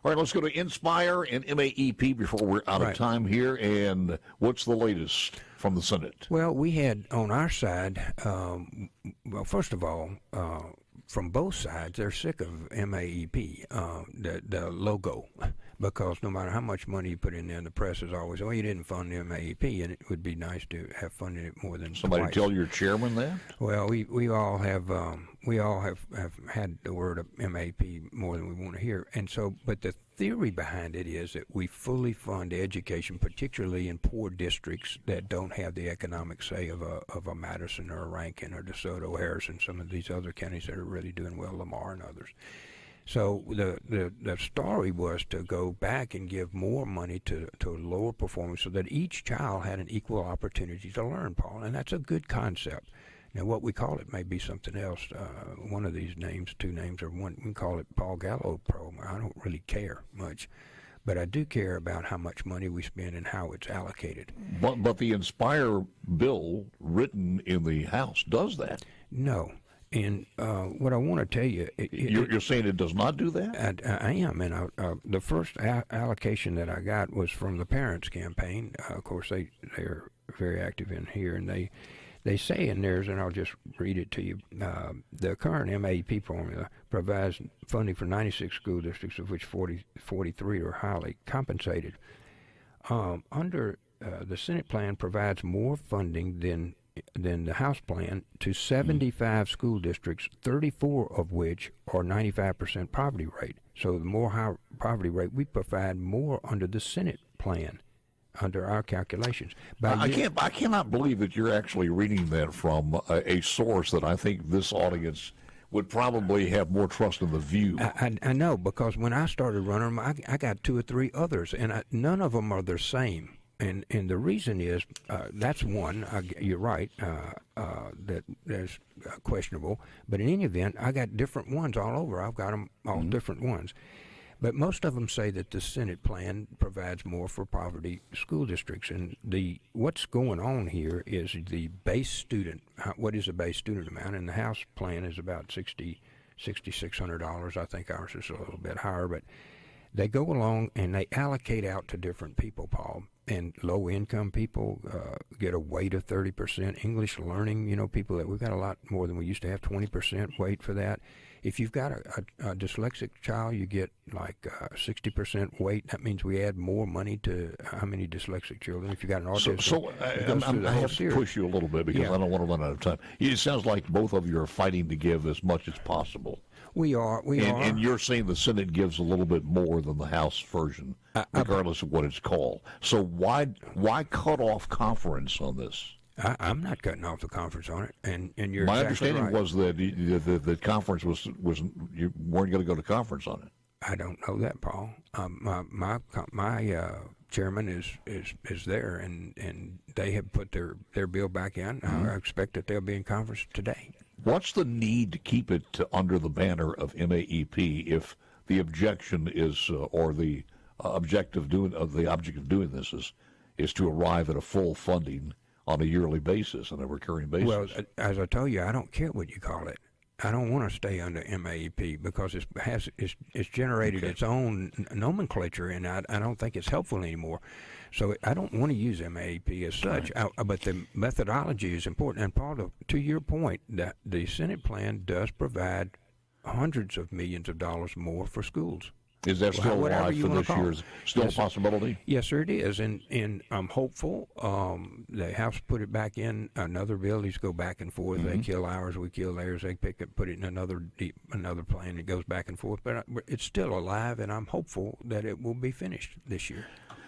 All right, let's go to Inspire and MAEP before we're out of time here. And what's the latest from the Senate? Well, we had on our side, well, first of all, from both sides, they're sick of MAEP, the logo, because no matter how much money you put in there, the press is always, oh, you didn't fund the MAEP, and it would be nice to have funded it more than Somebody twice. tell your chairman that? Well, we all have had the word of MAEP more than we want to hear, and so, but the theory behind it is that we fully fund education, particularly in poor districts that don't have the economic say of a Madison or a Rankin or DeSoto, Harrison, some of these other counties that are really doing well, Lamar and others. So the story was to go back and give more money to lower performers so that each child had an equal opportunity to learn, Paul, and that's a good concept. Now, what we call it may be something else. One of these names, two names, or one, we can call it Paul Gallo program. I don't really care much, but I do care about how much money we spend and how it's allocated. But the Inspire bill written in the House does that. No. And what I want to tell you... You're saying it does not do that? I am. And the first allocation that I got was from the Parents Campaign. Of course, they're very active in here, and they say in theirs, and I'll just read it to you, the current MAEP formula provides funding for 96 school districts, of which 43 are highly compensated. Under the Senate plan provides more funding than the House plan to 75 school districts, 34 of which are 95% poverty rate. So the more high poverty rate, we provide more under the Senate plan, under our calculations. I cannot believe that you're actually reading that from a source that I think this audience would probably have more trust in the View. I know, because when I started running them, I got two or three others, and none of them are the same. And the reason is, that's one, you're right, that is questionable. But in any event, I got different ones all over. I've got them all different ones. But most of them say that the Senate plan provides more for poverty school districts. And what's going on here is the base student, what is the base student amount? And the House plan is about $6,600. I think ours is a little bit higher. But they go along and they allocate out to different people, Paul. And low-income people get a weight of 30%. English learning, people that we've got a lot more than we used to have, 20% weight for that. If you've got a dyslexic child, you get like 60% weight. That means we add more money to how many dyslexic children. If you've got an autism, I have to push you a little bit because I don't want to run out of time. It sounds like both of you are fighting to give as much as possible. We are. And you're saying the Senate gives a little bit more than the House version, regardless of what it's called. So why cut off conference on this? I'm not cutting off the conference on it, and you're my exactly understanding right. was that the conference was you weren't going to go to conference on it. I don't know that, Paul. My chairman is there, and they have put their bill back in. I expect that they'll be in conference today. What's the need to keep it under the banner of MAEP if the objection is, or the objective of doing this is to arrive at a full funding on a yearly basis, on a recurring basis? Well, as I told you, I don't care what you call it. I don't want to stay under MAEP because it's generated its own nomenclature, and I don't think it's helpful anymore. So I don't want to use MAEP as such. Right. But the methodology is important. And Paul, to your point, that the Senate plan does provide hundreds of millions of dollars more for schools. Is that still alive for this year? Still a possibility? Yes, sir, it is. And I'm hopeful. The House put it back in another bill. These go back and forth. They kill ours, we kill theirs. They put it in another plan. It goes back and forth. But it's still alive, and I'm hopeful that it will be finished this year.